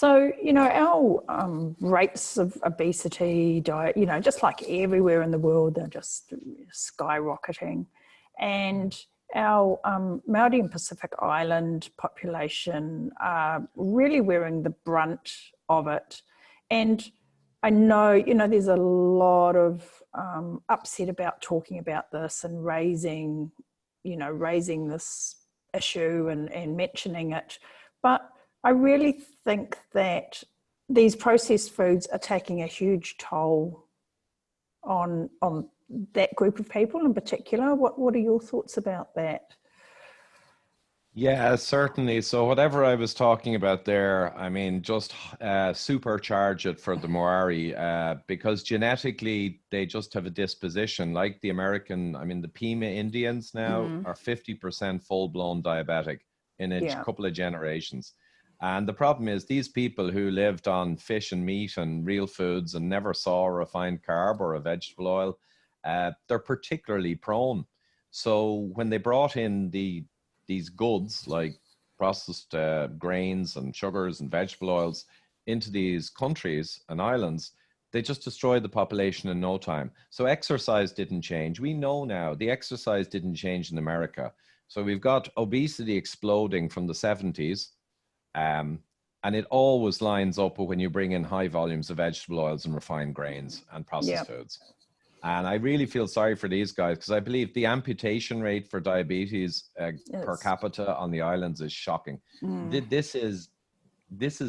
So, our rates of obesity, diet, just like everywhere in the world, they're just skyrocketing. And our Maori and Pacific Island population are really wearing the brunt of it. And I know, there's a lot of upset about talking about this and raising this issue and mentioning it. But I really think that these processed foods are taking a huge toll on that group of people in particular. What are your thoughts about that? Yeah, certainly. So whatever I was talking about there, I mean, just supercharge it for the Maori because genetically they just have a disposition like the American. I mean, the Pima Indians now are 50% full-blown diabetic in a couple of generations. And the problem is these people who lived on fish and meat and real foods and never saw a refined carb or a vegetable oil, they're particularly prone. So when they brought in these goods like processed grains and sugars and vegetable oils into these countries and islands, they just destroyed the population in no time. So exercise didn't change. We know now the exercise didn't change in America. So we've got obesity exploding from the 70s. And it always lines up with when you bring in high volumes of vegetable oils and refined grains and processed foods. And I really feel sorry for these guys because I believe the amputation rate for diabetes per capita on the islands is shocking. This is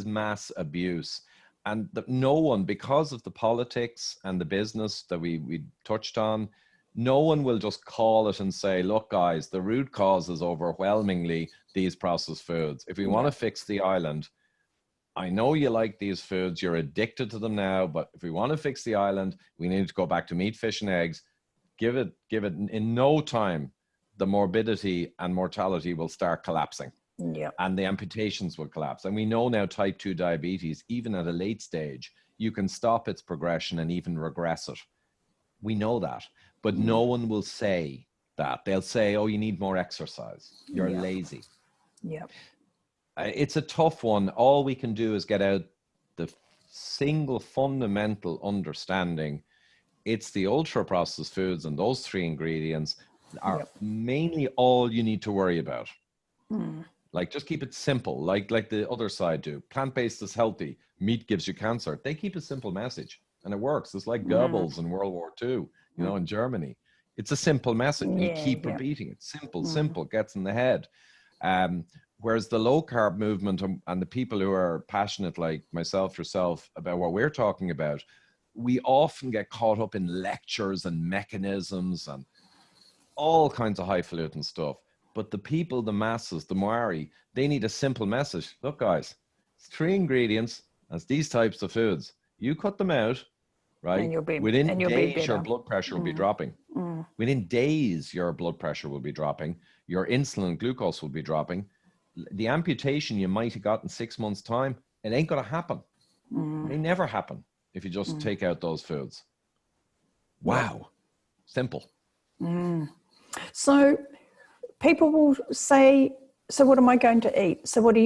mass abuse. And no one, because of the politics and the business that we touched on, no one will just call it and say, look, guys, the root cause is overwhelmingly these processed foods. If we want to fix the island, I know you like these foods, you're addicted to them now, but if we want to fix the island, we need to go back to meat, fish, and eggs. Give it in no time, the morbidity and mortality will start collapsing. And the amputations will collapse. And we know now type 2 diabetes, even at a late stage, you can stop its progression and even regress it. We know that, but no one will say that. They'll say, oh, you need more exercise. You're lazy. It's a tough one. All we can do is get out the single fundamental understanding. It's the ultra processed foods, and those 3 ingredients are mainly all you need to worry about. Like, just keep it simple, like the other side do. Plant-based is healthy. Meat gives you cancer. They keep a simple message, and it works. It's like Goebbels in World War II, in Germany. It's a simple message. You keep repeating it. Simple, gets in the head. Whereas the low carb movement and the people who are passionate like myself, yourself, about what we're talking about, we often get caught up in lectures and mechanisms and all kinds of highfalutin stuff. But the people, the masses, the Maori, they need a simple message. Look, guys, it's 3 ingredients. That's these types of foods. You cut them out, right? Within days, your blood pressure will be dropping. Within days, your blood pressure will be dropping. Your insulin, glucose will be dropping. The amputation you might have got in 6 months' time, it ain't going to happen. It may never happen if you just take out those foods. Wow. Simple. So people will say, so what am I going to eat? So what do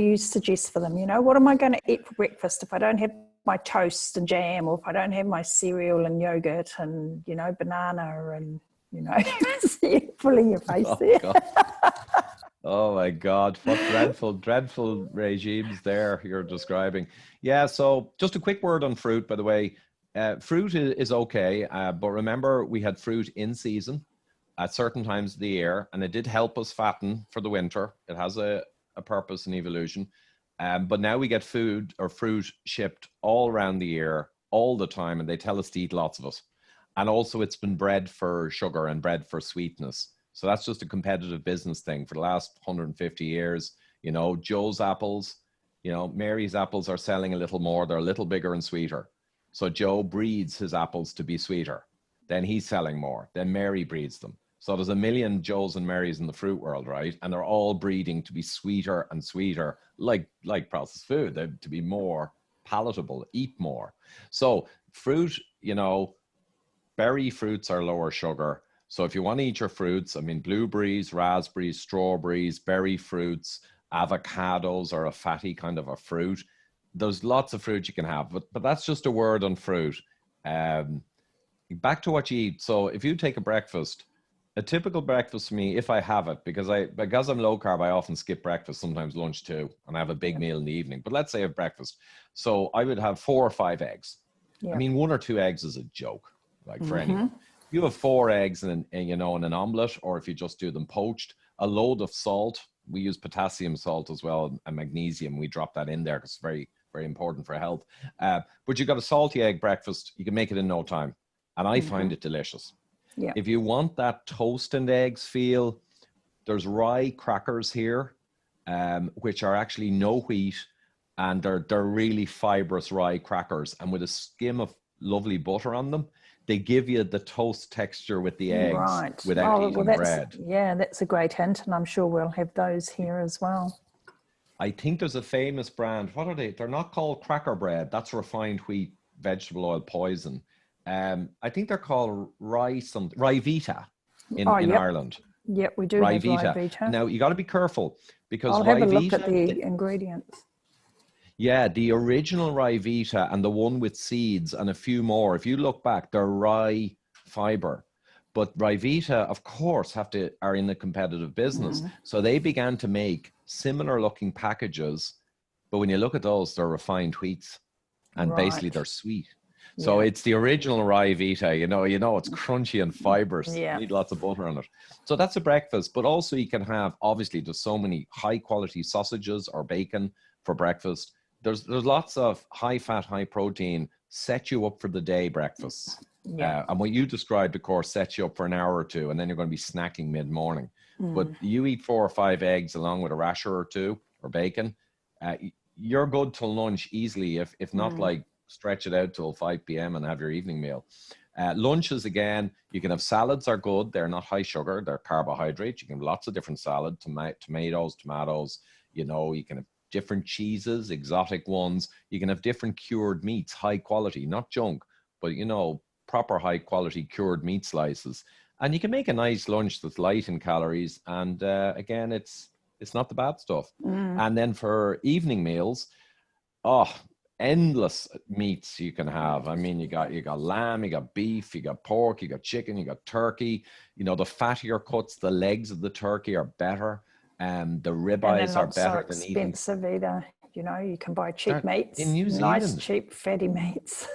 you suggest for them? What am I going to eat for breakfast if I don't have my toast and jam, or if I don't have my cereal and yogurt and, banana and, pulling your face there. Oh my God, what dreadful regimes there you're describing. Yeah, so just a quick word on fruit, by the way. Fruit is okay, but remember we had fruit in season at certain times of the year, and it did help us fatten for the winter. It has a purpose in evolution. But now we get food or fruit shipped all around the year, all the time, and they tell us to eat lots of it. And also it's been bred for sugar and bred for sweetness. So that's just a competitive business thing for the last 150 years. Joe's apples, Mary's apples are selling a little more. They're a little bigger and sweeter. So Joe breeds his apples to be sweeter. Then he's selling more. Then Mary breeds them. So there's a million Joes and Marys in the fruit world, right? And they're all breeding to be sweeter and sweeter, like processed food, to be more palatable, eat more. So fruit, berry fruits are lower sugar. So if you want to eat your fruits, blueberries, raspberries, strawberries, berry fruits, avocados are a fatty kind of a fruit. there's lots of fruit you can have, but that's just a word on fruit. Back to what you eat. So if you take a breakfast, a typical breakfast for me, if I have it, because I'm low carb, I often skip breakfast, sometimes lunch too, and I have a big meal in the evening. But let's say I have breakfast. So I would have 4 or 5 eggs. I mean, 1 or 2 eggs is a joke, like for anyone. If you have 4 eggs in an omelette, or if you just do them poached, a load of salt. We use potassium salt as well, and magnesium. We drop that in there because it's very, very important for health. But you've got a salty egg breakfast. You can make it in no time. And I find it delicious. Yeah. If you want that toast and eggs feel, there's rye crackers here, which are actually no wheat, and they're really fibrous rye crackers. And with a skim of lovely butter on them, they give you the toast texture with the eggs without eating bread. Yeah, that's a great hint, and I'm sure we'll have those here as well. I think there's a famous brand. What are they? They're not called cracker bread. That's refined wheat vegetable oil poison. I think they're called Ryvita in Ireland. Yep, we do have Ryvita. Now, you got to be careful because I'll have a look at the ingredients. Yeah, the original Ryvita and the one with seeds and a few more, if you look back, they're rye fiber. But Ryvita, of course, are in the competitive business. So they began to make similar looking packages. But when you look at those, they're refined wheats. And basically they're sweet. So it's the original Ryvita, you know, it's crunchy and fibrous. You need lots of butter on it. So that's a breakfast. But also you can have, obviously, there's so many high quality sausages or bacon for breakfast. There's lots of high fat, high protein, set you up for the day breakfasts. And what you described, of course, sets you up for an hour or two, and then you're going to be snacking mid-morning. But you eat 4 or 5 eggs along with a rasher or 2 or bacon, you're good till lunch easily, if not like stretch it out till 5 p.m. and have your evening meal. Lunches, again, you can have salads are good. They're not high sugar. They're carbohydrates. You can have lots of different salad, tomatoes, you know, you can have different cheeses, exotic ones. You can have different cured meats, high quality, not junk, but, you know, proper high quality cured meat slices. And you can make a nice lunch that's light in calories. And again, it's not the bad stuff. And then for evening meals, endless meats you can have. I mean, you got lamb, you got beef, you got pork, you got chicken, you got turkey. You know, the fattier cuts, the legs of the turkey are better. The ribeyes are better than even expensive either. You know, you can buy cheap meats in New Zealand. Nice, cheap, fatty meats.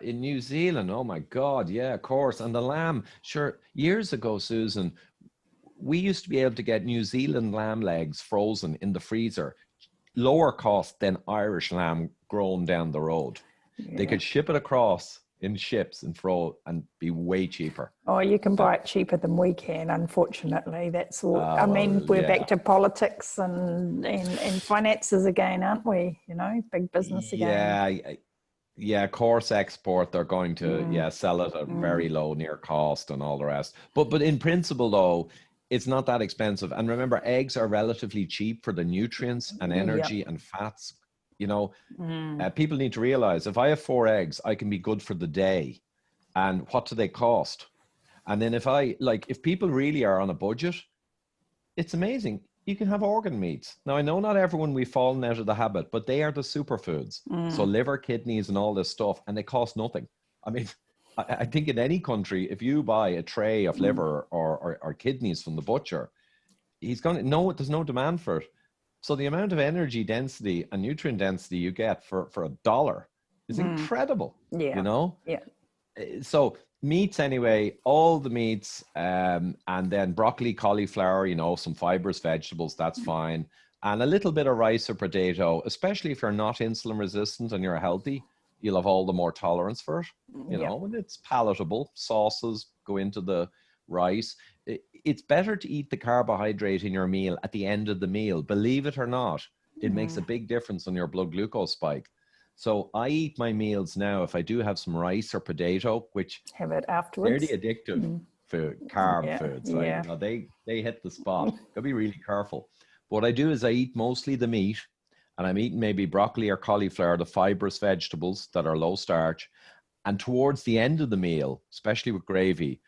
In New Zealand, oh my God, yeah, of course. And the lamb, sure, years ago, Susan, we used to be able to get New Zealand lamb legs frozen in the freezer, lower cost than Irish lamb grown down the road. They could ship it across in ships and be way cheaper. Oh, you can buy it cheaper than we can, unfortunately. That's all. I mean, we're back to politics and finances again, aren't we? You know, big business again. Yeah, of course, export, they're going to sell it at very low, near cost and all the rest. But in principle, though, it's not that expensive. And remember, eggs are relatively cheap for the nutrients and energy and fats. You know, people need to realize if I have 4 eggs, I can be good for the day. And what do they cost? And then if people really are on a budget, it's amazing. You can have organ meats. Now, I know not everyone, we've fallen out of the habit, but they are the superfoods. So liver, kidneys, and all this stuff, and they cost nothing. I mean, I think in any country, if you buy a tray of liver or kidneys from the butcher, there's no demand for it. So the amount of energy density and nutrient density you get for $1 is incredible. You know? Yeah. So meats anyway, all the meats, and then broccoli, cauliflower, you know, some fibrous vegetables, that's fine. And a little bit of rice or potato, especially if you're not insulin resistant and you're healthy, you'll have all the more tolerance for it, you know, and it's palatable. Sauces go into the rice. It's better to eat the carbohydrate in your meal at the end of the meal. Believe it or not, it makes a big difference on your blood glucose spike. So I eat my meals now, if I do have some rice or potato, which have it afterwards. They're the addictive food, foods. Like, you know, they hit the spot. Gotta be really careful. But what I do is I eat mostly the meat, and I'm eating maybe broccoli or cauliflower, the fibrous vegetables that are low starch. And towards the end of the meal, especially with gravy,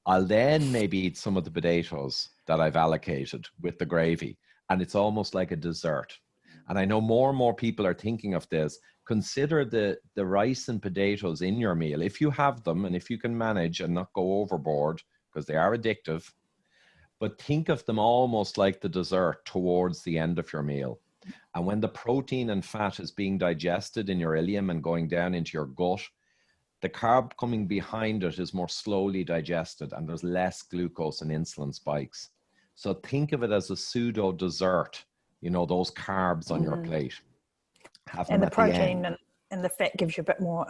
I'll then maybe eat some of the potatoes that I've allocated with the gravy. And it's almost like a dessert. And I know more and more people are thinking of this. Consider the rice and potatoes in your meal. If you have them and if you can manage and not go overboard, because they are addictive, but think of them almost like the dessert towards the end of your meal. And when the protein and fat is being digested in your ileum and going down into your gut, the carb coming behind it is more slowly digested and there's less glucose and insulin spikes. So think of it as a pseudo dessert, you know, those carbs on your plate. Have them And the at the protein end. and the fat gives you a bit more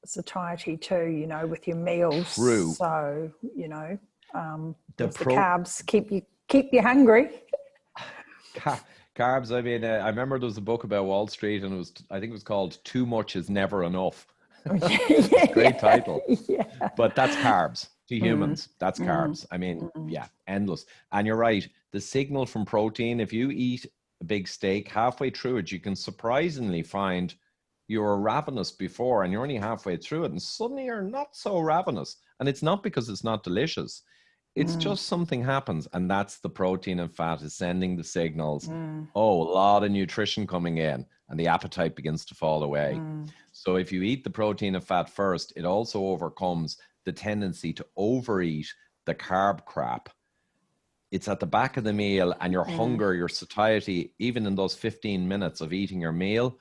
satiety too, you know, with your meals. True. So, you know, The the carbs keep you hungry. Carbs, I mean, I remember there was a book about Wall Street and I think it was called Too Much is Never Enough. It's a great title. Yeah. But that's carbs to humans. That's carbs. I mean, yeah, endless. And you're right. The signal from protein, if you eat a big steak, halfway through it, you can surprisingly find you were ravenous before and you're only halfway through it and suddenly you're not so ravenous. And it's not because it's not delicious. It's just something happens, and that's the protein and fat is sending the signals. Oh, a lot of nutrition coming in, and the appetite begins to fall away. So if you eat the protein and fat first, it also overcomes the tendency to overeat the carb crap. It's at the back of the meal, and your hunger, your satiety, even in those 15 minutes of eating your meal,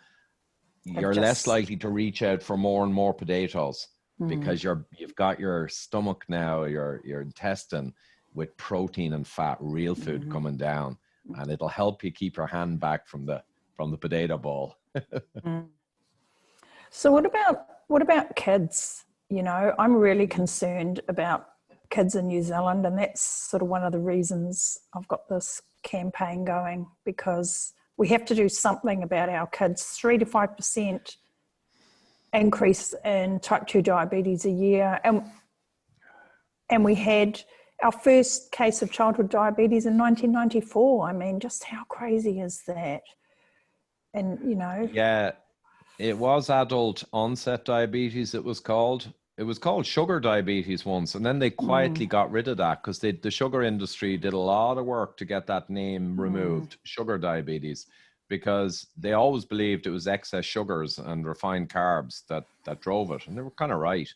you're less likely to reach out for more and more potatoes. Because you've got your stomach now, your intestine with protein and fat, real food coming down, and it'll help you keep your hand back from the potato bowl. So what about kids? You know, I'm really concerned about kids in New Zealand, and that's sort of one of the reasons I've got this campaign going, because we have to do something about our kids. 3 to 5% increase in type 2 diabetes a year, and we had our first case of childhood diabetes in 1994. I mean, just how crazy is that? And you know, yeah, it was adult onset diabetes. It was called sugar diabetes once, and then they quietly got rid of that because the sugar industry did a lot of work to get that name removed, sugar diabetes, because they always believed it was excess sugars and refined carbs that drove it. And they were kind of right.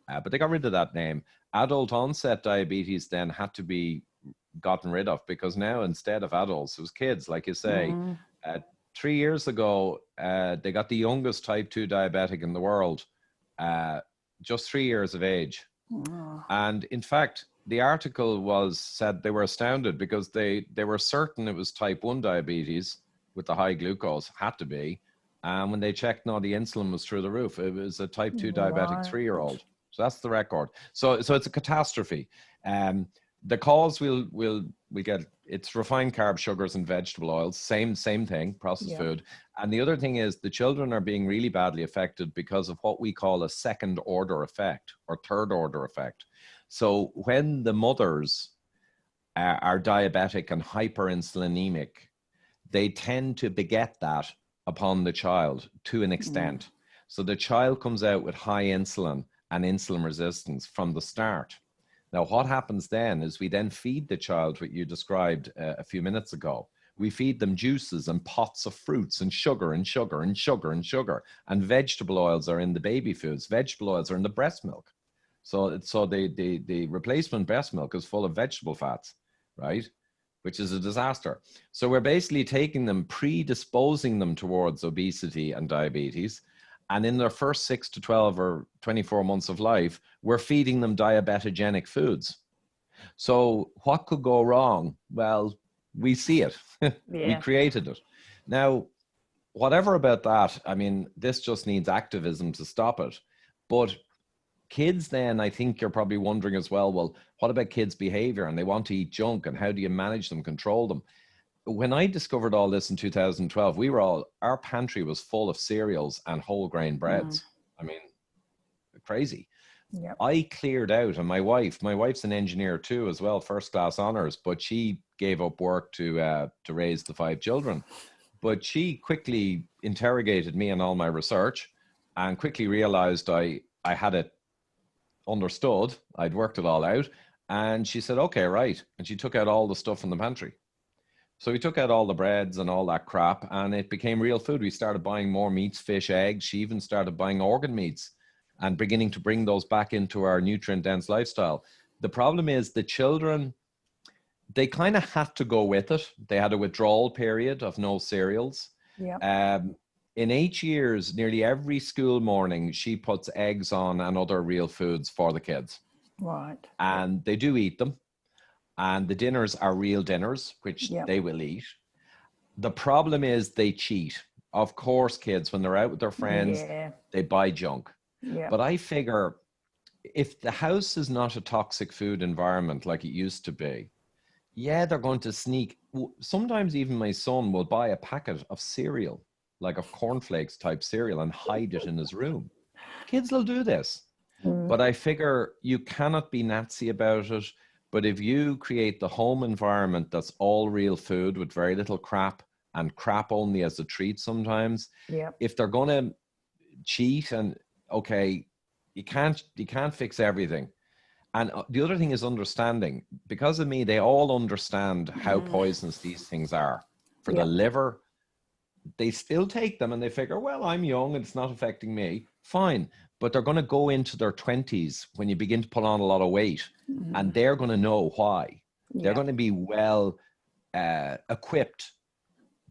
But they got rid of that name. Adult onset diabetes then had to be gotten rid of, because now instead of adults, it was kids, like you say. 3 years ago, they got the youngest type 2 diabetic in the world, just 3 years of age. And in fact, the article said they were astounded because they were certain it was type 1 diabetes with the high glucose, had to be. And when they checked, no, the insulin was through the roof. It was a type 2 diabetic 3-year-old. So that's the record. So it's a catastrophe. The cause we'll get, it's refined carb, sugars, and vegetable oils. Same thing, processed food. And the other thing is the children are being really badly affected because of what we call a second order effect or third order effect. So when the mothers are diabetic and hyperinsulinemic, they tend to beget that upon the child to an extent. So the child comes out with high insulin and insulin resistance from the start. Now, what happens then is we then feed the child what you described a few minutes ago. We feed them juices and pots of fruits and sugar and sugar and sugar and sugar. And vegetable oils are in the baby foods. Vegetable oils are in the breast milk. So the replacement breast milk is full of vegetable fats, right? Which is a disaster. So we're basically taking them, predisposing them towards obesity and diabetes. And in their first 6 to 12 or 24 months of life, we're feeding them diabetogenic foods. So what could go wrong? Well, we see it. We created it. Now, whatever about that, I mean, this just needs activism to stop it. But kids then, I think you're probably wondering as well, what about kids' behavior? And they want to eat junk, and how do you manage them, control them? When I discovered all this in 2012, our pantry was full of cereals and whole grain breads. I mean, crazy. Yep. I cleared out, and my wife's an engineer too as well, first class honors, but she gave up work to raise the 5 children. But she quickly interrogated me and all my research and quickly realized I had it understood. I'd worked it all out. And she said, okay, right. And she took out all the stuff in the pantry. So we took out all the breads and all that crap, and it became real food. We started buying more meats, fish, eggs. She even started buying organ meats and beginning to bring those back into our nutrient-dense lifestyle. The problem is the children, they kind of had to go with it. They had a withdrawal period of no cereals. Yeah. In 8 years, nearly every school morning, she puts eggs on and other real foods for the kids. Right. And they do eat them. And the dinners are real dinners, which they will eat. The problem is they cheat. Of course, kids, when they're out with their friends, they buy junk. Yeah. But I figure if the house is not a toxic food environment like it used to be, yeah, they're going to sneak. Sometimes even my son will buy a packet of cereal, like of cornflakes type cereal, and hide it in his room. Kids will do this. But I figure you cannot be Nazi about it. But if you create the home environment that's all real food with very little crap and crap only as a treat sometimes, if they're going to cheat and okay, you can't fix everything. And the other thing is understanding. Because of me, they all understand how poisonous these things are for the liver. They still take them and they figure, well, I'm young and it's not affecting me. Fine. But they're going to go into their 20s when you begin to put on a lot of weight, and they're going to know why. They're going to be well equipped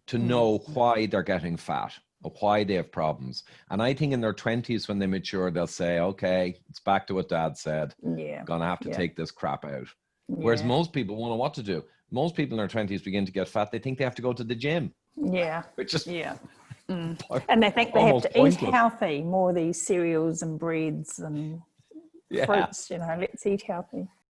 to know why they're getting fat or why they have problems. And I think in their 20s, when they mature, they'll say, okay, it's back to what Dad said. Yeah. Going to have to take this crap out. Whereas most people won't know what to do. Most people in their 20s begin to get fat. They think they have to go to the gym. Yeah. Which is and they think they have to eat healthy, more of these cereals and breads and fruits, you know, let's eat healthy.